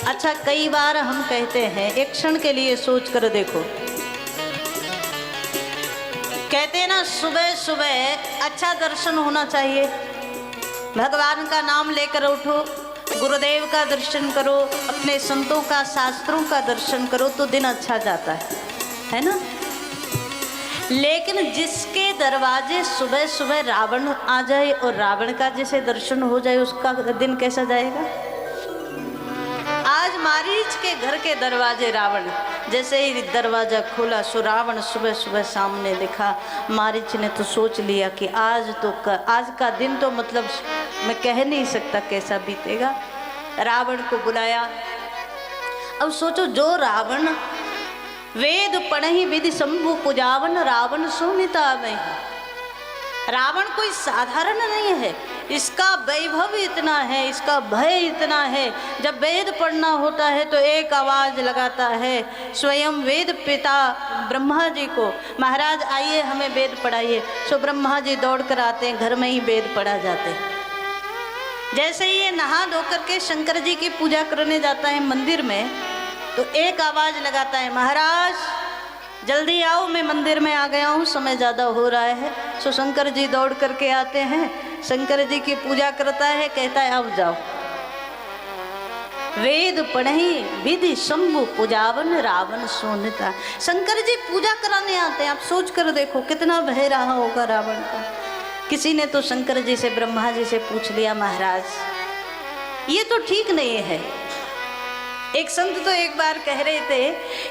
अच्छा, कई बार हम कहते हैं, एक क्षण के लिए सोच कर देखो, कहते हैं ना सुबह सुबह अच्छा दर्शन होना चाहिए, भगवान का नाम लेकर उठो, गुरुदेव का दर्शन करो, अपने संतों का शास्त्रों का दर्शन करो तो दिन अच्छा जाता है ना। लेकिन जिसके दरवाजे सुबह सुबह रावण आ जाए और रावण का जैसे दर्शन हो जाए, उसका दिन कैसा जाएगा। आज मारीच के घर के दरवाजे रावण, जैसे ही दरवाजा खोला सो रावण सुबह सुबह सामने दिखा। मारीच ने तो सोच लिया कि आज का दिन तो मतलब मैं कह नहीं सकता कैसा बीतेगा। रावण को बुलाया। अब सोचो, जो रावण वेद पढ़हि विधि शंभु पुजावन, रावण सोनिता में। रावण कोई साधारण नहीं है, इसका वैभव इतना है, इसका भय इतना है। जब वेद पढ़ना होता है तो एक आवाज़ लगाता है, स्वयं वेद पिता ब्रह्मा जी को, महाराज आइए हमें वेद पढ़ाइए। सो ब्रह्मा जी दौड़ कर आते हैं, घर में ही वेद पढ़ा जाते हैं। जैसे ही ये नहा धो करके शंकर जी की पूजा करने जाता है मंदिर में, तो एक आवाज़ लगाता है, महाराज जल्दी आओ, मैं मंदिर में आ गया हूँ, समय ज़्यादा हो रहा है। सो शंकर जी दौड़ करके आते हैं, शंकर जी की पूजा करता है, कहता है अब जाओ। वेद पढ़हि विधि शंभु पुजावन, रावण सोनिता। शंकर जी पूजा कराने आते हैं। आप सोच कर देखो कितना भय रहा होगा रावण का। किसी ने तो शंकर जी से, ब्रह्मा जी से पूछ लिया, महाराज ये तो ठीक नहीं है। एक संत तो एक बार कह रहे थे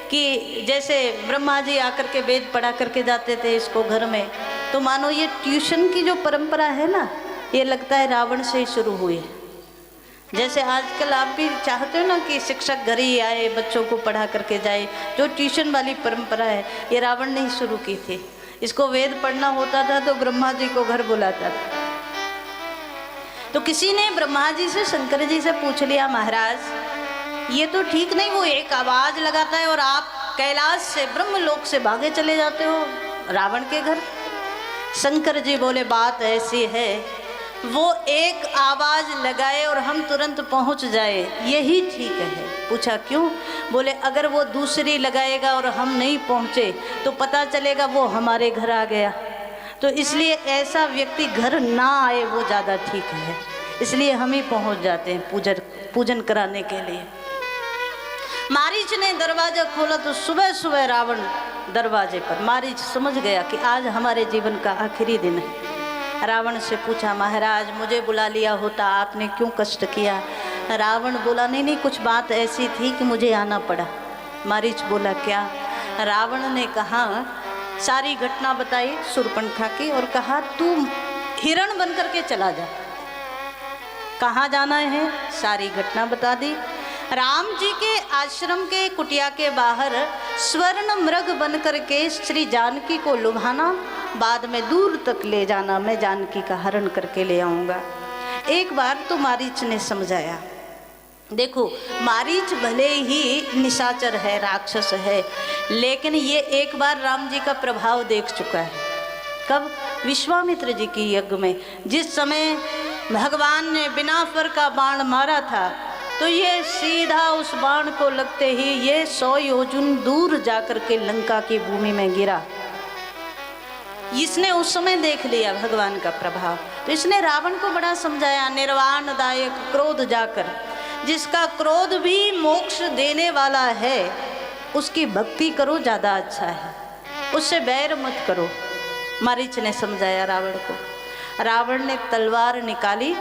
कि जैसे ब्रह्मा जी आकर के वेद पढ़ा करके जाते थे इसको घर में, तो मानो ये ट्यूशन की जो परंपरा है ना, ये लगता है रावण से ही शुरू हुई है। जैसे आजकल आप भी चाहते हो ना कि शिक्षक घर ही आए, बच्चों को पढ़ा करके जाए, जो ट्यूशन वाली परंपरा है ये रावण ने ही शुरू की थी। इसको वेद पढ़ना होता था तो ब्रह्मा जी को घर बुलाता था। तो किसी ने ब्रह्मा जी से, शंकर जी से पूछ लिया, महाराज ये तो ठीक नहीं, वो एक आवाज लगाता है और आप कैलाश से, ब्रह्मलोक से भागे चले जाते हो रावण के घर। शंकर जी बोले, बात ऐसी है, वो एक आवाज लगाए और हम तुरंत पहुंच जाए, यही ठीक है। पूछा क्यों? बोले अगर वो दूसरी लगाएगा और हम नहीं पहुंचे तो पता चलेगा वो हमारे घर आ गया, तो इसलिए ऐसा व्यक्ति घर ना आए वो ज़्यादा ठीक है, इसलिए हम ही पहुंच जाते हैं पूजन कराने के लिए। मारीच ने दरवाजा खोला तो सुबह सुबह रावण दरवाजे पर। मारीच समझ गया कि आज हमारे जीवन का आखिरी दिन है। रावण से पूछा, महाराज मुझे बुला लिया होता, आपने क्यों कष्ट किया? रावण बोला, नहीं नहीं, कुछ बात ऐसी थी कि मुझे आना पड़ा। मारीच बोला, क्या? रावण ने कहा, सारी घटना बताई शूर्पणखा की और कहा, तू हिरण बन करके चला जा। कहाँ जाना है? सारी घटना बता दी। राम जी के आश्रम के कुटिया के बाहर स्वर्ण मृग बन करके श्री जानकी को लुभाना, बाद में दूर तक ले जाना, मैं जानकी का हरण करके ले आऊँगा। एक बार तो मारीच ने समझाया। देखो, मारीच भले ही निशाचर है, राक्षस है, लेकिन ये एक बार राम जी का प्रभाव देख चुका है। कब? विश्वामित्र जी की यज्ञ में, जिस समय भगवान ने बिना फर का बाण मारा था तो ये सीधा उस बाण को लगते ही ये 100 योजन दूर जाकर के लंका की भूमि में गिरा। इसने उस समय देख लिया भगवान का प्रभाव, तो इसने रावण को बड़ा समझाया, निर्वाणदायक क्रोध जाकर, जिसका क्रोध भी मोक्ष देने वाला है उसकी भक्ति करो, ज़्यादा अच्छा है, उससे बैर मत करो। मारीच ने समझाया रावण को। रावण ने तलवार निकाली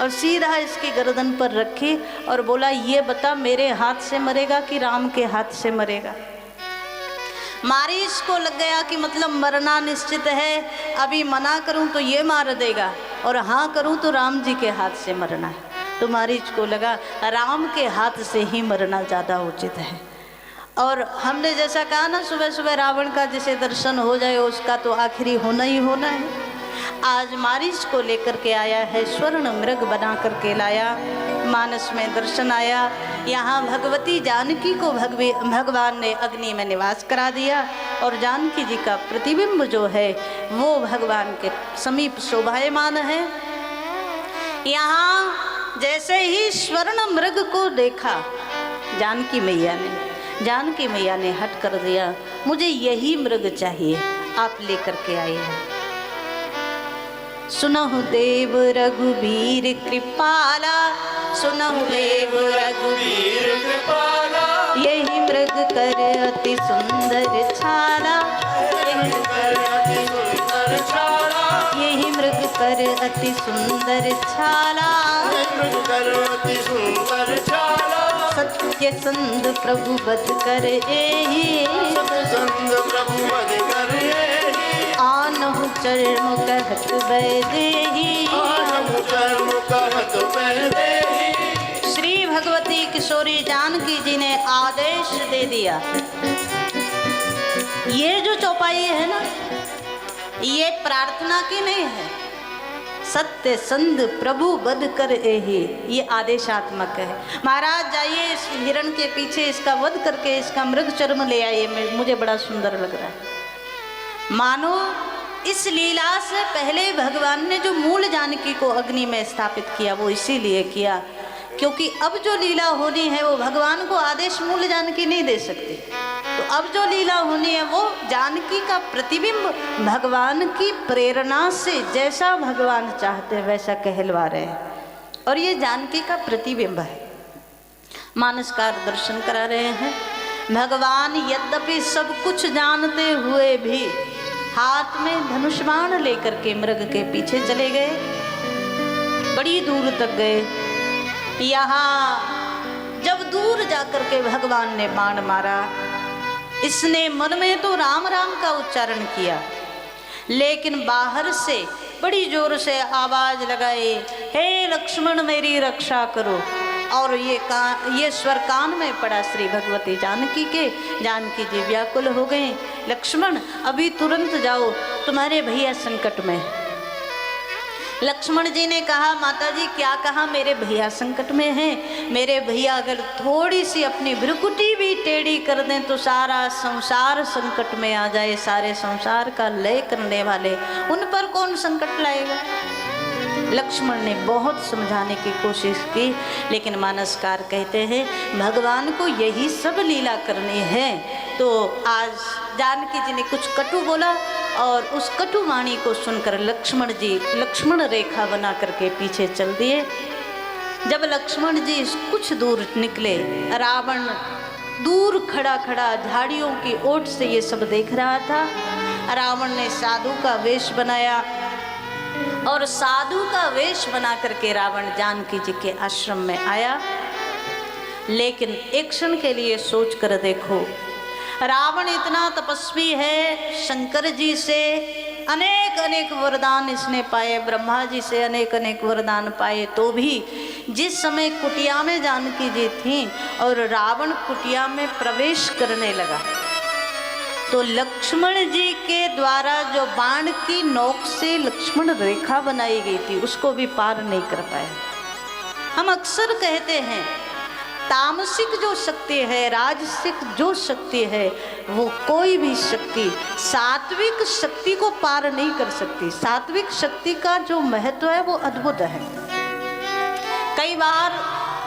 और सीधा इसकी गर्दन पर रखी और बोला, ये बता मेरे हाथ से मरेगा कि राम के हाथ से मरेगा? मारीच को लग गया कि मतलब मरना निश्चित है, अभी मना करूं तो ये मार देगा और हाँ करूं तो राम जी के हाथ से मरना है। तो मारीच को लगा राम के हाथ से ही मरना ज़्यादा उचित है। और हमने जैसा कहा ना, सुबह सुबह रावण का जिसे दर्शन हो जाए उसका तो आखिरी होना ही होना है। आज मारीच को लेकर के आया है, स्वर्ण मृग बना करके लाया, मानस में दर्शन आया। यहाँ भगवती जानकी को भगवान ने अग्नि में निवास करा दिया और जानकी जी का प्रतिबिंब जो है वो भगवान के समीप शोभायमान है। यहाँ जैसे ही स्वर्ण मृग को देखा जानकी मैया ने हट कर दिया, मुझे यही मृग चाहिए, आप लेकर के आए हैं। सुनहु देव रघुबीर कृपाला, सुनहु देव रघुबीर कृपाला, यही मृग कर अति सुंदर छाला, यही मृग कर अति सुंदर छाला, सत्य संग प्रभु बध कर एहि, आनहु चर्म कहत वैदेही। श्री भगवती किशोरी जानकी जी ने आदेश दे दिया, ये जो चौपाई है ना, ये प्रार्थना की नहीं है, सत्य संध प्रभु बध कर एहि, ये आदेशात्मक है। महाराज जाइए इस हिरण के पीछे इसका वध करके इसका मृग चर्म ले आइए, मुझे बड़ा सुंदर लग रहा है। मानो इस लीला से पहले भगवान ने जो मूल जानकी को अग्नि में स्थापित किया वो इसीलिए किया क्योंकि अब जो लीला होनी है वो भगवान को आदेश मूल जानकी नहीं दे सकती। तो अब जो लीला होनी है वो जानकी का प्रतिबिंब भगवान की प्रेरणा से जैसा भगवान चाहते वैसा कहलवा रहे हैं, और ये जानकी का प्रतिबिंब है। मानसकार दर्शन करा रहे हैं। भगवान यद्यपि सब कुछ जानते हुए भी हाथ में धनुष बाण लेकर के मृग के पीछे चले गए, बड़ी दूर तक गए। यहाँ जब दूर जाकर के भगवान ने बाण मारा, इसने मन में तो राम राम का उच्चारण किया, लेकिन बाहर से बड़ी जोर से आवाज लगाई, हे लक्ष्मण मेरी रक्षा करो। और ये स्वर कान में पड़ा श्री भगवती जानकी के। जानकी जी व्याकुल हो गए, लक्ष्मण अभी तुरंत जाओ, तुम्हारे भैया संकट में। लक्ष्मण जी ने कहा, माता जी क्या कहा, मेरे भैया संकट में हैं। मेरे भैया अगर थोड़ी सी अपनी भ्रुकुटी भी टेढ़ी कर दें तो सारा संसार संकट में आ जाए, सारे संसार का लय करने वाले, उन पर कौन संकट लाएगा। लक्ष्मण ने बहुत समझाने की कोशिश की, लेकिन मानसकार कहते हैं भगवान को यही सब लीला करनी है। तो आज जानकी जी ने कुछ कटु बोला और उस कटु वाणी को सुनकर लक्ष्मण जी लक्ष्मण रेखा बना करके पीछे चल दिए। जब लक्ष्मण जी कुछ दूर निकले, रावण दूर खड़ा खड़ा झाड़ियों की ओट से ये सब देख रहा था। रावण ने साधु का वेश बनाया और साधु का वेश बना करके रावण जानकी जी के आश्रम में आया। लेकिन एक क्षण के लिए सोच कर देखो, रावण इतना तपस्वी है, शंकर जी से अनेक अनेक वरदान इसने पाए, ब्रह्मा जी से अनेक अनेक वरदान पाए, तो भी जिस समय कुटिया में जानकी जी थी और रावण कुटिया में प्रवेश करने लगा तो लक्ष्मण जी के द्वारा जो बाण की नोक से लक्ष्मण रेखा बनाई गई थी उसको भी पार नहीं कर पाए। हम अक्सर कहते हैं तामसिक जो शक्ति है, राजसिक जो शक्ति है, वो कोई भी शक्ति सात्विक शक्ति को पार नहीं कर सकती। सात्विक शक्ति का जो महत्व है वो अद्भुत है। कई बार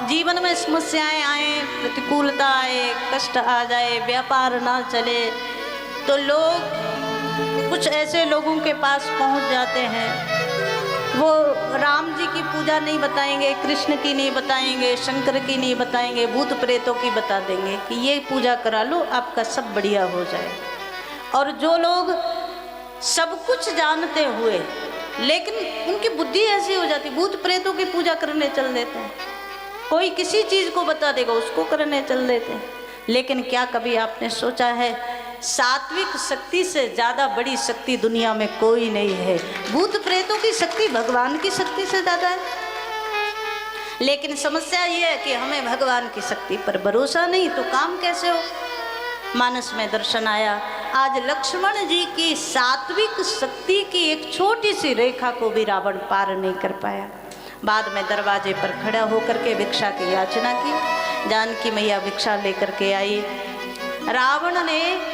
जीवन में समस्याएं आए, प्रतिकूलता आए, कष्ट आ जाए, व्यापार ना चले, तो लोग कुछ ऐसे लोगों के पास पहुंच जाते हैं, वो राम जी की पूजा नहीं बताएंगे, कृष्ण की नहीं बताएंगे, शंकर की नहीं बताएंगे, भूत प्रेतों की बता देंगे कि ये पूजा करा लो आपका सब बढ़िया हो जाए। और जो लोग सब कुछ जानते हुए लेकिन उनकी बुद्धि ऐसी हो जाती, भूत प्रेतों की पूजा करने चल देते हैं, कोई किसी चीज़ को बता देगा उसको करने चल देते हैं। लेकिन क्या कभी आपने सोचा है सात्विक शक्ति से ज़्यादा बड़ी शक्ति दुनिया में कोई नहीं है। भूत प्रेतों की शक्ति भगवान की शक्ति से ज़्यादा है। लेकिन समस्या ये है कि हमें भगवान की शक्ति पर भरोसा नहीं, तो काम कैसे हो। मानस में दर्शन आया, आज लक्ष्मण जी की सात्विक शक्ति की एक छोटी सी रेखा को भी रावण पार नहीं कर पाया। बाद में दरवाजे पर खड़ा होकर के भिक्षा की याचना की। जानकी मैया भिक्षा लेकर के आई। रावण ने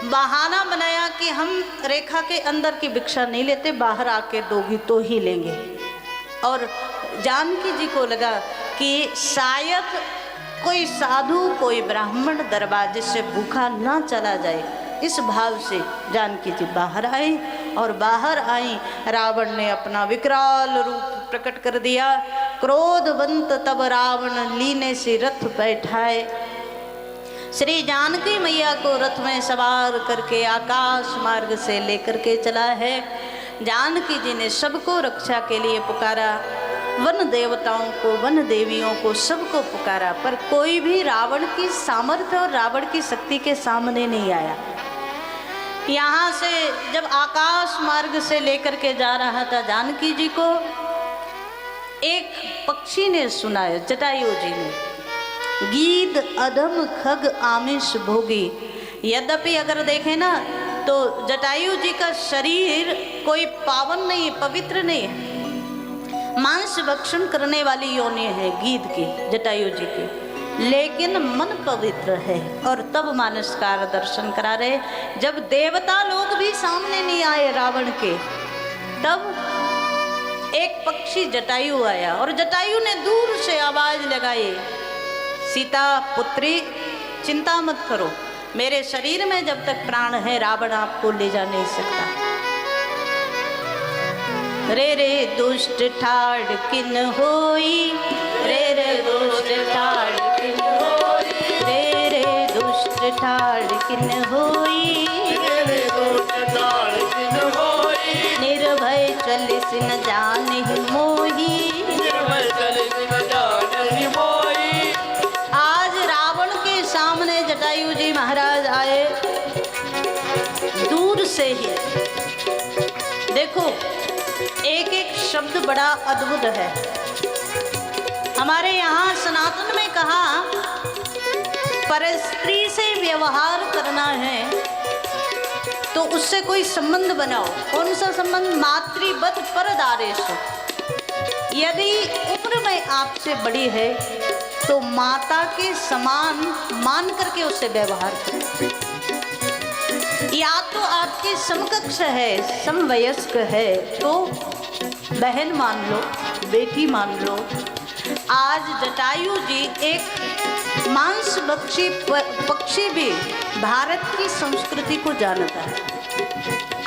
बहाना बनाया कि हम रेखा के अंदर की भिक्षा नहीं लेते, बाहर आके दोगी तो ही लेंगे। और जानकी जी को लगा कि शायद कोई साधु कोई ब्राह्मण दरवाजे से भूखा ना चला जाए, इस भाव से जानकी जी बाहर आई। और बाहर आई, रावण ने अपना विकराल रूप प्रकट कर दिया। क्रोधवंत तब रावण लीने से रथ बैठाए, श्री जानकी मैया को रथ में सवार करके आकाश मार्ग से लेकर के चला है। जानकी जी ने सबको रक्षा के लिए पुकारा, वन देवताओं को, वन देवियों को, सबको पुकारा, पर कोई भी रावण की सामर्थ्य और रावण की शक्ति के सामने नहीं आया। यहाँ से जब आकाश मार्ग से लेकर के जा रहा था जानकी जी को, एक पक्षी ने सुनाया, जटायु जी ने, गीत अधम खग आमिष भोगी। यद्यपि अगर देखें ना तो जटायु जी का शरीर कोई पावन नहीं, पवित्र नहीं है, मांस भक्षण करने वाली योनि है गीत की, जटायु जी की, लेकिन मन पवित्र है। और तब मानसकार दर्शन करा रहे, जब देवता लोग भी सामने नहीं आए रावण के, तब एक पक्षी जटायु आया और जटायु ने दूर से आवाज लगाई, सीता पुत्री चिंता मत करो, मेरे शरीर में जब तक प्राण है रावण आपको ले जा नहीं सकता। रे रे दुष्ट ठाड़ किन होई, रे रे दुष्ट ठाड़ किन होई, रे रे दुष्ट ठाड़ किन होई, रे रे दुष्ट ठाड़ किन होई, निर्भय चलिस न जाने मोही, निर्भय चलिस न जाने मोही। आज रावण के सामने जटायु जी महाराज आए, दूर से ही देखो एक एक शब्द बड़ा अद्भुत है। हमारे यहाँ सनातन में कहा, पर स्त्री से व्यवहार करना है तो उससे कोई संबंध बनाओ। कौन सा संबंध? मातृवत परदारेश। यदि उम्र में आपसे बड़ी है तो माता के समान मान करके उससे व्यवहार करो। या तो आपके समकक्ष है, समवयस्क है तो बहन मान लो, बेटी मान लो। आज जटायु जी एक मांस भक्षी पक्षी भी भारत की संस्कृति को जानता है।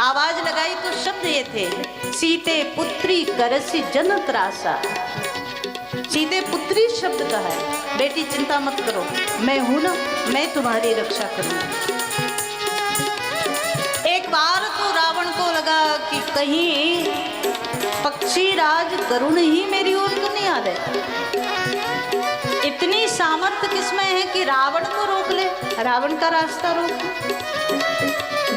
आवाज लगाई तो शब्द ये थे, सीते पुत्री करसी जन त्रासा। सीते पुत्री शब्द कहा है, बेटी चिंता मत करो, मैं हूं ना, मैं तुम्हारी रक्षा करूंगी। एक बार तो रावण को लगा कि कहीं पक्षी राज गरुण ही मेरी ओर तो नहीं आ रहे। इतनी सामर्थ्य किसमें है कि रावण को रोक ले, रावण का रास्ता रोक।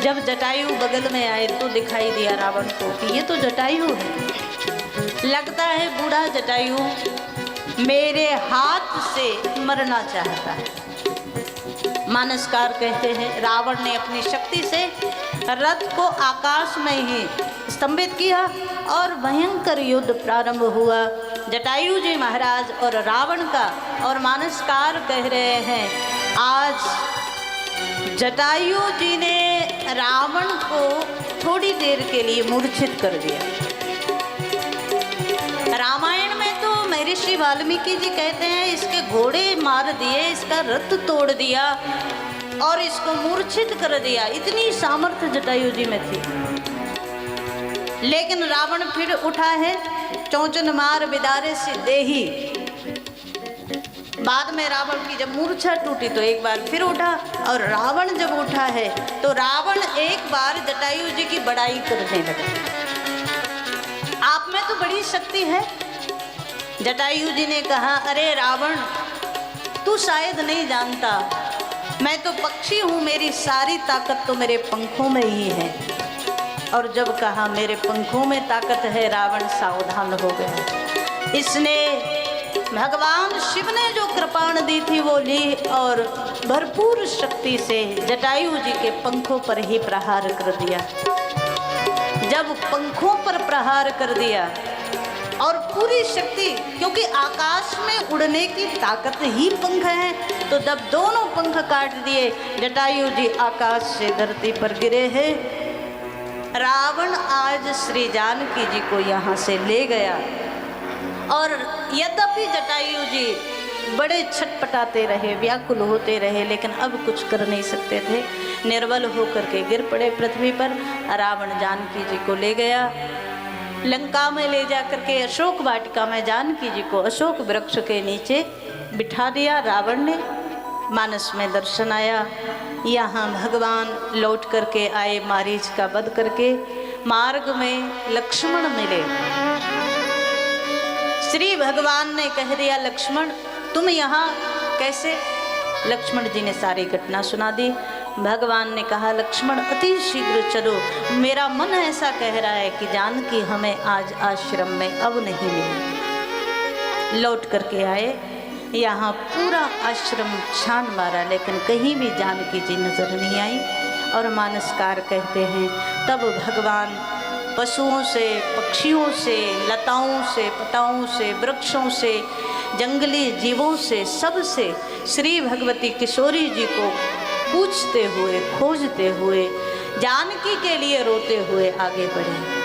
जब जटायु बगल में आए तो दिखाई दिया रावण को कि ये तो जटायु है। लगता है बूढ़ा जटायु मेरे हाथ से मरना चाहता है। मानसकार कहते हैं रावण ने अपनी शक्ति से रथ को आकाश में ही स्तंभित किया और भयंकर युद्ध प्रारंभ हुआ जटायु जी महाराज और रावण का। और मानसकार कह रहे हैं आज जटायु जी ने रावण को थोड़ी देर के लिए मूर्छित कर दिया। रामायण में तो महर्षि वाल्मीकि जी कहते हैं इसके घोड़े मार दिए, इसका रथ तोड़ दिया और इसको मूर्छित कर दिया। इतनी सामर्थ्य जटायु जी में थी। लेकिन रावण फिर उठा है, चौचन मार बिदारे से देही। बाद में रावण की जब मूर्छा टूटी तो एक बार फिर उठा, और रावण जब उठा है तो रावण एक बार जटायु जी की बड़ाई करने लगा। आप में तो बड़ी शक्ति है। जटायु जी ने कहा, अरे रावण तू शायद नहीं जानता, मैं तो पक्षी हूँ, मेरी सारी ताकत तो मेरे पंखों में ही है। और जब कहा मेरे पंखों में ताकत है, रावण सावधान हो गया। इसने भगवान शिव ने जो कृपाण दी थी वो ली और भरपूर शक्ति से जटायु जी के पंखों पर ही प्रहार कर दिया। जब पंखों पर प्रहार कर दिया और पूरी शक्ति, क्योंकि आकाश में उड़ने की ताकत ही पंख है, तो जब दोनों पंख काट दिए जटायु जी आकाश से धरती पर गिरे हैं। रावण आज श्री जानकी जी को यहाँ से ले गया। और यद्यपि जटायु जी बड़े छटपटाते रहे, व्याकुल होते रहे, लेकिन अब कुछ कर नहीं सकते थे। निर्बल होकर के गिर पड़े पृथ्वी पर। रावण जानकी जी को ले गया, लंका में ले जा करके अशोक वाटिका में जानकी जी को अशोक वृक्ष के नीचे बिठा दिया रावण ने। मानस में दर्शन आया, यहाँ भगवान लौट करके आए मारीच का वध करके। मार्ग में लक्ष्मण मिले, श्री भगवान ने कह दिया लक्ष्मण तुम यहाँ कैसे? लक्ष्मण जी ने सारी घटना सुना दी। भगवान ने कहा लक्ष्मण अति शीघ्र चलो, मेरा मन ऐसा कह रहा है कि जानकी हमें आज आश्रम में अब नहीं मिलेगी। लौट करके आए, यहाँ पूरा आश्रम छान मारा, लेकिन कहीं भी जानकी जी नजर नहीं आई। और मानसकार कहते हैं तब भगवान पशुओं से, पक्षियों से, लताओं से, पताओं से, वृक्षों से, जंगली जीवों से, सबसे श्री भगवती किशोरी जी को पूछते हुए, खोजते हुए, जानकी के लिए रोते हुए आगे बढ़े।